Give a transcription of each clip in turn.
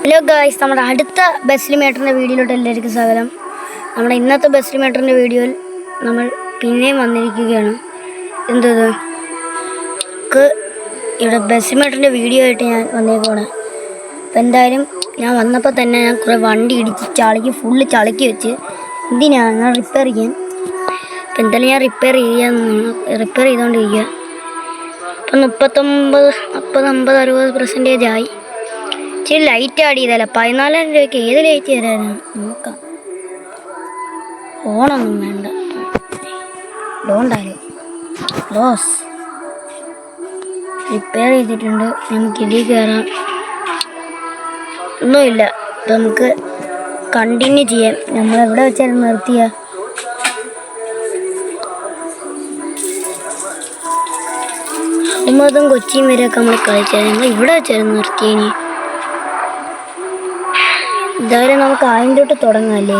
Hello guys, നമ്മുടെ അടുത്ത best മീറ്ററിൻ്റെ വീഡിയോയിലോട്ട് എല്ലാവർക്കും സ്വാഗതം. നമ്മുടെ ഇന്നത്തെ ബെസ്റ്റ് മീറ്ററിൻ്റെ വീഡിയോയിൽ നമ്മൾ പിന്നെയും വന്നിരിക്കുകയാണ്. എന്തത് ഇവിടെ ബെസ്റ്റ് മീറ്ററിൻ്റെ വീഡിയോ ആയിട്ട് ഞാൻ വന്നേക്കുവാണ്. അപ്പോൾ എന്തായാലും ഞാൻ വന്നപ്പോൾ തന്നെ ഞാൻ കുറേ വണ്ടി ഇടിച്ച് ഫുള്ള് ചളുക്കി വെച്ച് എന്തിനാണ് ഞാൻ റിപ്പയർ ചെയ്യാൻ. അപ്പോൾ എന്തായാലും ഞാൻ റിപ്പയർ ചെയ്തുകൊണ്ടിരിക്കുക. അപ്പം 50-60% ആയി. ഇച്ചിരി ലൈറ്റ് ആഡ് ചെയ്തല്ല, 14,000 രൂപയ്ക്ക് ഏത് ലൈറ്റ് തരാനാണ്? നോക്കാം. ഓണൊന്നും വേണ്ട, ഡോണ്ടാലും ലോസ്. റിപ്പയർ ചെയ്തിട്ടുണ്ട്. നമുക്ക് ഇതിൽ കയറാം. ഒന്നുമില്ല, അപ്പം നമുക്ക് കണ്ടിന്യൂ ചെയ്യാം. നമ്മളെവിടെ വെച്ചായിരുന്നു നിർത്തിയ? അതും കൊച്ചിയും വരെയൊക്കെ നമ്മൾ കളിച്ചാൽ നമ്മൾ ഇവിടെ വെച്ചായിരുന്നു നിർത്തിയേനി. എന്തായാലും നമുക്ക് ആദ്യം തൊട്ട് തുടങ്ങാമല്ലേ?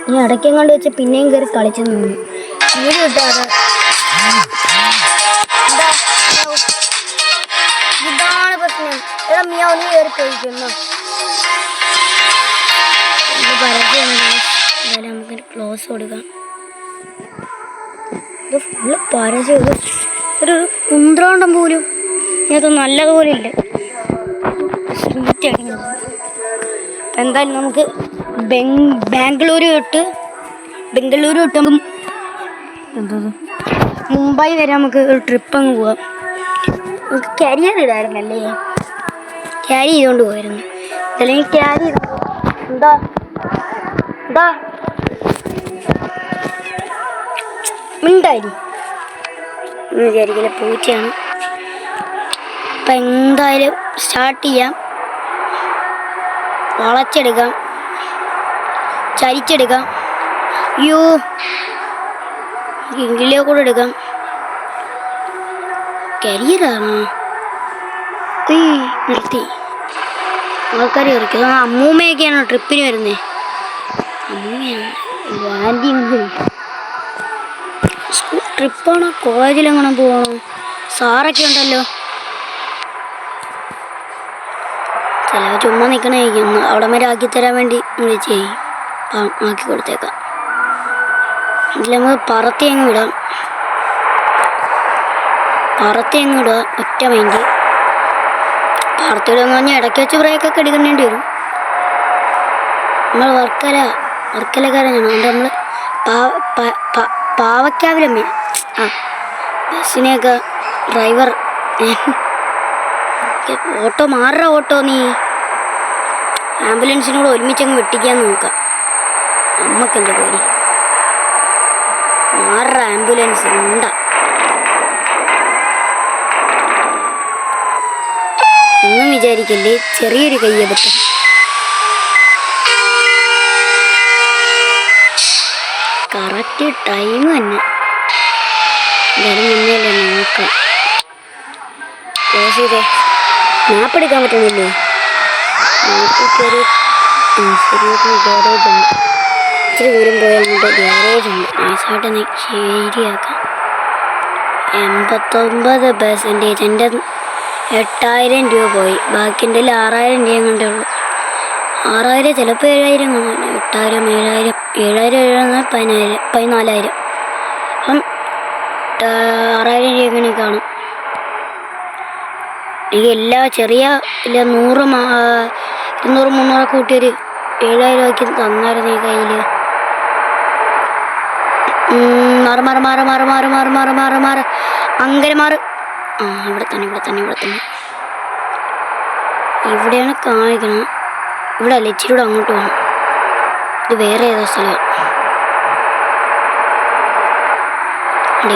ഇനി ഇടയ്ക്കും കൊണ്ട് വെച്ച് പിന്നെയും കയറി കളിച്ചു നിന്നു. വീട് കിട്ടാതെ ഇതാണ് പ്രശ്നം. എടാ മിയാ ഒന്ന് കയറി കഴിക്കുന്നു. എന്തായാലും നമുക്ക് ക്ലോസ് കൊടുക്കാം. ഇത് ഫുള്ള് പരസ്യം. ഒരു കുന്ത്രോണ്ടം പോലും ഇങ്ങനത്തെ നല്ലതുപോലെ ഇല്ല. സ്ട്രീറ്റ് അടിക്കണം. എന്തായാലും നമുക്ക് ബംഗളൂരു തൊട്ട് മുംബൈ വരെ നമുക്ക് ഒരു ട്രിപ്പ് അങ്ങ് പോവാം. നമുക്ക് ക്യാരിയർ ഇടായിരുന്നല്ലേ, ക്യാരി ചെയ്തുകൊണ്ട് പോയിരുന്നു. അല്ലെങ്കിൽ ക്യാരി എന്താ മിണ്ടായി എന്ന് വിചാരിക്കില്ല, പൂച്ചയാണ്. അപ്പം എന്തായാലും സ്റ്റാർട്ട് ചെയ്യാം. വളച്ചെടുക്കാം, ചരിച്ചെടുക്കാം. അയ്യോ, എങ്കിലേ കൂടെ എടുക്കാം. കരിയറാണോ? നിർത്തി. ആൾക്കാർ ഇറക്കി. അമ്മൂമ്മയൊക്കെയാണോ ട്രിപ്പിന് വരുന്നത്? അമ്മൂമ്മയാണ്. ആൻറ്റി സ്കൂൾ ട്രിപ്പാണോ കോളേജിലെങ്ങനെ പോകണോ? സാറൊക്കെ ഉണ്ടല്ലോ. ചിലവ് ചുമ്മാ നിൽക്കണേക്കും. അവിടെ വരെ ആക്കി തരാൻ വേണ്ടി വിളിച്ച് ചെയ്യും. ആക്കി കൊടുത്തേക്കാം. ഇതിൽ നമുക്ക് പറത്തി അങ്ങ് വിടാം. ഒറ്റ മൈൻഡ്. പറത്തി വിടുമെന്ന് പറഞ്ഞാൽ ഇടയ്ക്ക് വെച്ച് ബ്രേക്കൊക്കെ എടുക്കേണ്ടി വരും. നമ്മൾ വർക്കലക്കാരാണ്. അതുകൊണ്ട് നമ്മൾ പാവക്കാവിലമ്മ ബസ്സിനെയൊക്കെ ഡ്രൈവർ ഓട്ടോ ഓട്ടോ നീ ആംബുലൻസിനോട് ഒരുമിച്ചങ്ങ് വെട്ടിക്കാൻ നോക്കാം. നമ്മക്കെന്താ പേടി? ആംബുലൻസ് ഉണ്ടാ ഒന്നും വിചാരിക്കല്ലേ, ചെറിയൊരു കയ്യബദ്ധം. കറക്റ്റ് ടൈം തന്നെ. എന്തായാലും മുന്നേല്ലേ നോക്കാം. ക്ലോസ് ചെയ്തേ. മാപ്പ് എടുക്കാൻ പറ്റണില്ലേ? മാപ്പൊരു ഗ്യാരേജ് ഉണ്ട്. ഇച്ചിരി ദൂരം പോയാൽ ഗ്യാരേജ് ഉണ്ട്. നൈസായിട്ട് ശരിയാക്കാം. 89%. എൻ്റെ 8,000 രൂപ പോയി. ബാക്കി എൻ്റെ 6,000 രൂപ കണ്ടേ ഉള്ളൂ. 6,000 ചിലപ്പോൾ 7,000 കാണും. 8,000 7,000 14,000. അപ്പം 6,000 രൂപ എങ്ങനെ കാണും. എനിക്ക് എല്ലാ ചെറിയ 100 200 300 കൂട്ടിയൊരു 7,000 രൂപയ്ക്ക് തന്നായിരുന്നു ഈ കയ്യിൽ. മാറ് അങ്ങനെ മാറ്. ഇവിടെ തന്നെ. ഇവിടെയാണ് കാണിക്കണം. ഇവിടെ അല്ല, ഇച്ചിരി കൂടെ അങ്ങോട്ട് പോകണം. ഇത് വേറെ ഏതോ സ്ഥലമാണ്.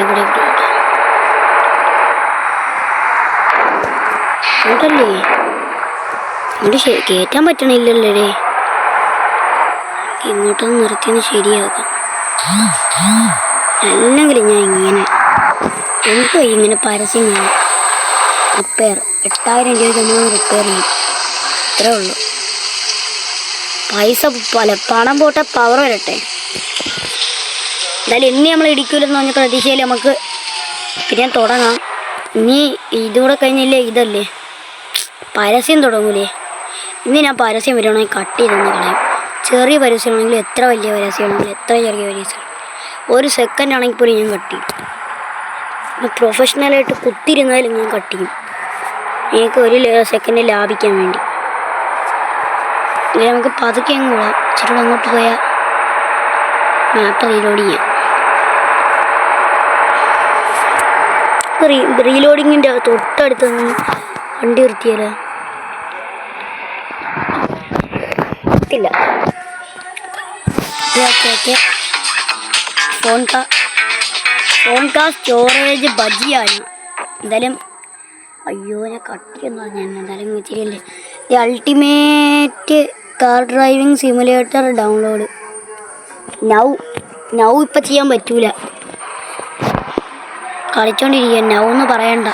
ഇവിടെ അങ്ങോട്ടല്ലേ? ഇങ്ങോട്ട് കയറ്റാൻ പറ്റണില്ലല്ലേ? ഇങ്ങോട്ടൊന്ന് നിർത്തിയൊന്ന് ശരിയാക്കാം. അല്ലെങ്കിൽ ഞാൻ എനിക്ക് ഇങ്ങനെ പരസ്യം കാണാം. റിപ്പയർ 8,000 രൂപ നമ്മൾ റിപ്പയർ ചെയ്യും. ഇത്രേ ഉള്ളൂ. പണം പോട്ടെ, പവർ വരട്ടെ. എന്തായാലും ഇനി നമ്മൾ ഇടിക്കൂലെന്ന് പറഞ്ഞ പ്രതീക്ഷയിൽ നമുക്ക് പിന്നെ തുടങ്ങാം. ഇനി ഇതുകൂടെ കഴിഞ്ഞില്ലേ, ഇതല്ലേ പരസ്യം തുടങ്ങൂലേ. ഇന്ന് ഞാൻ പരസ്യം വരുവാണെങ്കിൽ കട്ട് ചെയ്തൊന്ന് കളയും. ചെറിയ പരസ്യമാണെങ്കിലും എത്ര വലിയ പരസ്യമാണെങ്കിലും എത്ര ചെറിയ പരസ്യം 1 സെക്കൻഡ് ആണെങ്കിൽ പോലും ഞാൻ കട്ട് ചെയ്യും. പ്രൊഫഷണലായിട്ട് കുത്തിയിരുന്നാലും ഞാൻ കട്ട് ചെയ്യും. എനിക്ക് 1 സെക്കൻഡ് ലാഭിക്കാൻ വേണ്ടി. ഇല്ലെങ്കിൽ നമുക്ക് പതുക്കെ അങ്ങ് വിടാം. ഇച്ചിരി അങ്ങോട്ട് പോയാൽ മാപ്പ് റീലോഡ് ചെയ്യാം. റീലോഡിങ്ങിൻ്റെ തൊട്ടടുത്ത് നിന്ന് വണ്ടി നിർത്തിയാലോ? ഇല്ല. ഓക്കെ ഫോൺ കാ സ്റ്റോറേജ് ബജിയാണ്. എന്തായാലും അയ്യോ ഞാൻ കട്ടിയൊന്നും ഞാൻ എന്തായാലും ഇച്ചിരിയല്ലേ. The ultimate car driving simulator download now ഇപ്പം ചെയ്യാൻ പറ്റൂല. കളിച്ചോണ്ടിരിക്കുക. നൗ എന്ന് പറയണ്ട.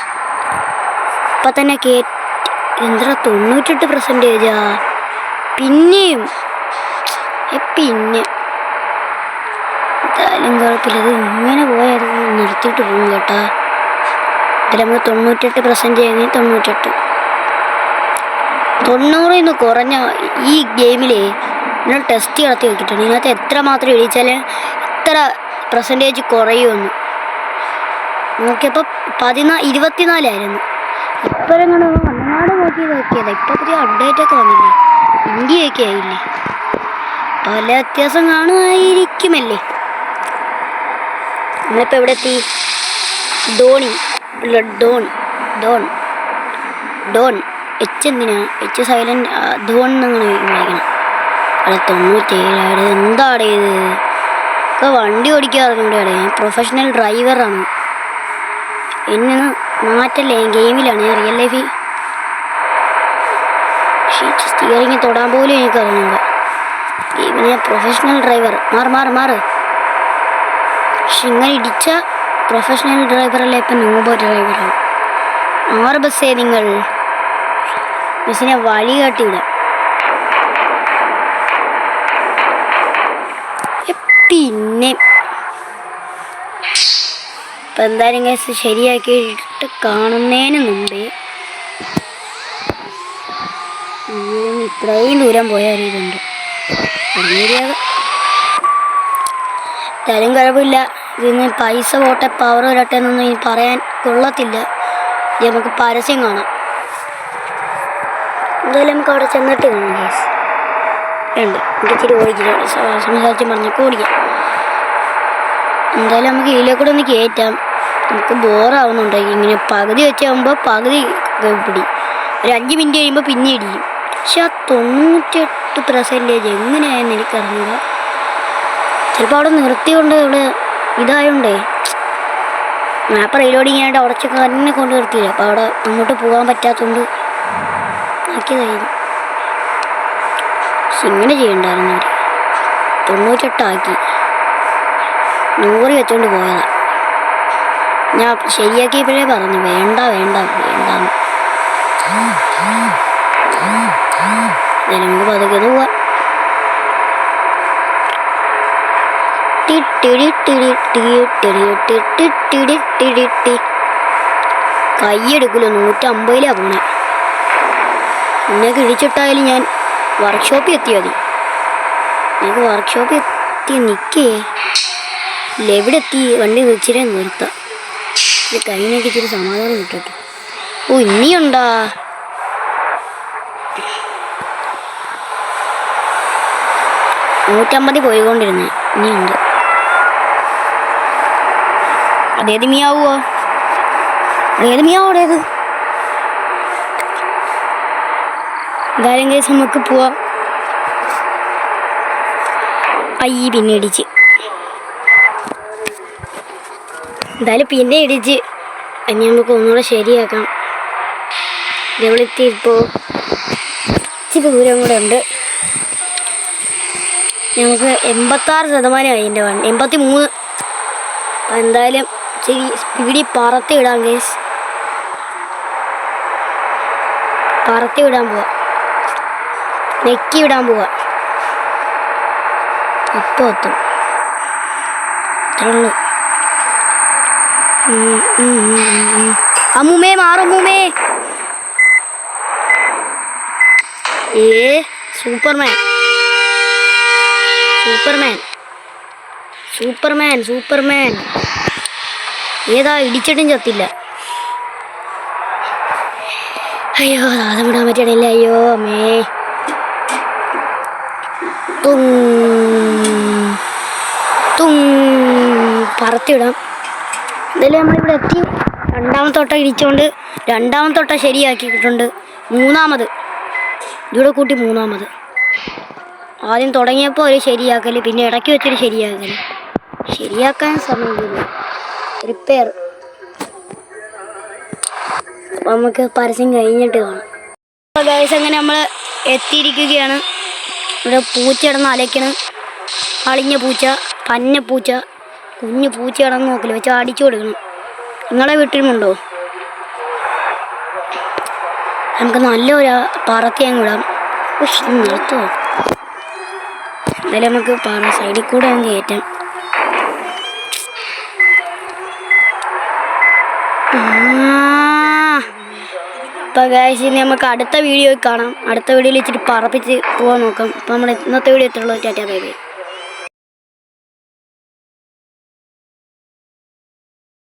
ഇപ്പം തന്നെ എന്താ 98%. പിന്നെയും പിന്നെ എന്തായാലും കുഴപ്പമില്ല. ഇത് ഇങ്ങനെ പോയാൽ നിർത്തിയിട്ട് പോകും കേട്ടോ. ഇതിൽ നമുക്ക് 98% കഴിഞ്ഞ് 98 90 എന്ന് കുറഞ്ഞ ഈ ഗെയിമിൽ ഞാൻ ടെസ്റ്റ് നടത്തി വെച്ചിട്ടുണ്ട്. ഇതിനകത്ത് എത്ര മാത്രം എഴുതിച്ചാൽ എത്ര പെർസെൻറ്റേജ് കുറയുമെന്ന് നോക്കിയപ്പോൾ 24 ഇപ്പോഴെങ്ങനെ വന്നനാട് നോക്കിയതാ. ഇപ്പോൾ പുതിയ അപ്ഡേറ്റൊക്കെ വന്നില്ലേ, ഇന്ത്യയൊക്കെ ആയില്ലേ, പല വ്യത്യാസം കാണുമായിരിക്കുമല്ലേ. നമ്മളിപ്പോൾ എവിടെ എത്തി? ഡോൺ എച്ച് എന്തിനാ? എച്ച് സൈലൻറ്റ് ഡോൺ എന്നങ്ങനെ വിളിക്കണം. അവിടെ 97. എന്താണ് ഇത്? ഇപ്പോൾ വണ്ടി ഓടിക്കാറുണ്ട്. ഞാൻ പ്രൊഫഷണൽ ഡ്രൈവറാണ്. എന്നെ മാറ്റല്ലേ, ഗെയിമിലാണ്. ഞാൻ റിയൽ ലൈഫിൽ സ്റ്റിയറിങ് തൊടാൻ പോലും എനിക്ക് അറിഞ്ഞൂടാ. ഗെയിമിൽ ഞാൻ പ്രൊഫഷണൽ ഡ്രൈവർ. മാറ്. പക്ഷെ ഇങ്ങനെ ഇടിച്ച പ്രൊഫഷണൽ ഡ്രൈവറല്ലേ ഇപ്പം നൂബോ ഡ്രൈവറാണ്. 6 ബസ്സേ നിങ്ങൾ ബസ്സിനെ വഴി കാട്ടിവിടാം. പിന്നെ ഇപ്പം എന്തായാലും കേസ് ശരിയാക്കിയിട്ട് കാണുന്നതിന് മുമ്പേ ഇത്രയും ദൂരം പോയാൽ ഇതുണ്ട്. എന്തായാലും കുഴപ്പമില്ല. ഇതിന് പൈസ പോട്ടെ, പവർ വരട്ടെ എന്നൊന്നും ഇനി പറയാൻ കൊള്ളത്തില്ല. ഇത് നമുക്ക് പരസ്യം കാണാം. എന്തായാലും നമുക്ക് അവിടെ ചെന്നിട്ട് കാണാം കേസ്. ഉണ്ട് എനിക്ക് ഇച്ചിരി ഓടിക്കില്ല, സംസാരിച്ച് പറഞ്ഞൊക്കെ ഓടിക്കാം. എന്തായാലും നമുക്ക് ഇതിലേക്കൂടെ ഒന്ന് കയറ്റാം. നമുക്ക് ബോറാവുന്നുണ്ട് ഇങ്ങനെ പകുതി വെച്ചാകുമ്പോൾ പകുതി പിടി, ഒരു 5 മിനിറ്റ് കഴിയുമ്പോൾ പിന്നെ ഇടിക്കും. പക്ഷെ ആ 98% എങ്ങനെയായെന്ന് എനിക്കറിഞ്ഞൂട. ചിലപ്പോൾ അവിടെ നിർത്തിക്കൊണ്ട് ഇവിടെ ഇതായോണ്ടേ മാപ്പ് റീലോഡിങ് ആയിട്ട് ഉടച്ചൊക്കെ തന്നെ കൊണ്ട് നിർത്തിയില്ല. അപ്പോൾ അവിടെ അങ്ങോട്ട് പോകാൻ പറ്റാത്തതുകൊണ്ട് ആക്കിയതായിരുന്നു. പക്ഷെ ഇങ്ങനെ ചെയ്യണ്ടായിരുന്നു. അവർ 98 ആക്കി 100 വെച്ചോണ്ട് പോയതാ. ഞാൻ ശരിയാക്കിയപ്പോഴേ പറഞ്ഞു വേണ്ട. നമുക്ക് പതുക്കെ പോവാം. കൈയെടുക്കില്ല, 150 പോണേ. എന്നെ കിഴിച്ചിട്ടായാലും ഞാൻ വർക്ക്ഷോപ്പിൽ എത്തിയാൽ മതി. എനിക്ക് വർക്ക്ഷോപ്പിൽ എത്തി നിൽക്കേ ഇല്ല. എവിടെ എത്തി? വണ്ടി വെച്ചിട്ടേ നിർത്താം. കൈനൊക്കെ ഇച്ചിരി സമാധാനം കിട്ടട്ടെ. ഓ ഇനിയുണ്ടാ? 150 പോയിക്കൊണ്ടിരുന്നേ. ഇനിയുണ്ട്. അതേത് മിയാവോ? ഏത് മിയാവോടേത്? എന്തായാലും കേസ് നമുക്ക് പോവാം. പിന്നെ ഇടിച്ച് എന്തായാലും പിന്നെ ഇടിച്ച് ഇനി നമുക്ക് ഒന്നുകൂടെ ശരിയാക്കാം. ഇവിടെത്തി ഇപ്പോൾ ഇച്ചിരി ദൂരം കൂടെ ഉണ്ട്. നമുക്ക് 86% എൻ്റെ വണ്ടി 83. അപ്പം എന്തായാലും ഇച്ചിരി സ്പീഡിൽ പറത്തി വിടാം കേസ്. പറത്തി വിടാൻ പോവാം, നെക്കി വിടാൻ പോവാം. ഇപ്പോൾ എത്തും. ഇത്രയുള്ളൂ. അമ്മൂമ്മേ മാറുമ്മൂമ്മേ. സൂപ്പർമാൻ സൂപ്പർമാൻ സൂപ്പർമാൻ സൂപ്പർമാൻ ഏതാ ഇടിച്ചിട്ടും ചത്തില്ല. അയ്യോ നാദം വിടാൻ പറ്റണില്ല. അയ്യോ അമ്മേ. പറത്തിവിടാം. എന്തായാലും നമ്മളിവിടെ എത്തി. രണ്ടാമത്തോട്ട ഇടിച്ചുകൊണ്ട് രണ്ടാമത്തോട്ട ശരിയാക്കിയിട്ടുണ്ട്. മൂന്നാമത് ഇവിടെ കൂട്ടി മൂന്നാമത്. ആദ്യം തുടങ്ങിയപ്പോൾ ഒരു ശരിയാക്കൽ, പിന്നെ ഇടയ്ക്ക് വെച്ചൊരു ശരിയാക്കൽ. ശരിയാക്കാൻ സമയമില്ല. റിപ്പയർ. അപ്പോൾ നമുക്ക് പരസ്യം കഴിഞ്ഞിട്ട് കാണാം. അപ്പോൾ ഗൈസ് അങ്ങനെ നമ്മൾ എത്തിയിരിക്കുകയാണ്. ഇവിടെ പൂച്ച കിടന്ന് അലയ്ക്കണം. അളിഞ്ഞ പൂച്ച, പന്ന പൂച്ച, കുഞ്ഞു പൂച്ച കിടന്ന് നോക്കില്ല, വെച്ച് അടിച്ചു കൊടുക്കണം. നിങ്ങളെ വീട്ടിലുമുണ്ടോ? നമുക്ക് നല്ലൊരു പറത്തി അങ്ങ് വിടാം. നിർത്തോ. എന്തായാലും നമുക്ക് സൈഡിൽ കൂടെ അങ്ങ് കയറ്റാം. അപ്പോൾ ഗൈസ് ഇനി നമുക്ക് അടുത്ത വീഡിയോയിൽ കാണാം. അടുത്ത വീഡിയോയിൽ ഇച്ചിരി പറപ്പിച്ച് പോകാൻ നോക്കാം. അപ്പോൾ നമ്മൾ ഇന്നത്തെ വീഡിയോ എത്തുള്ളൂ. ടാറ്റാ ബൈ ബൈ.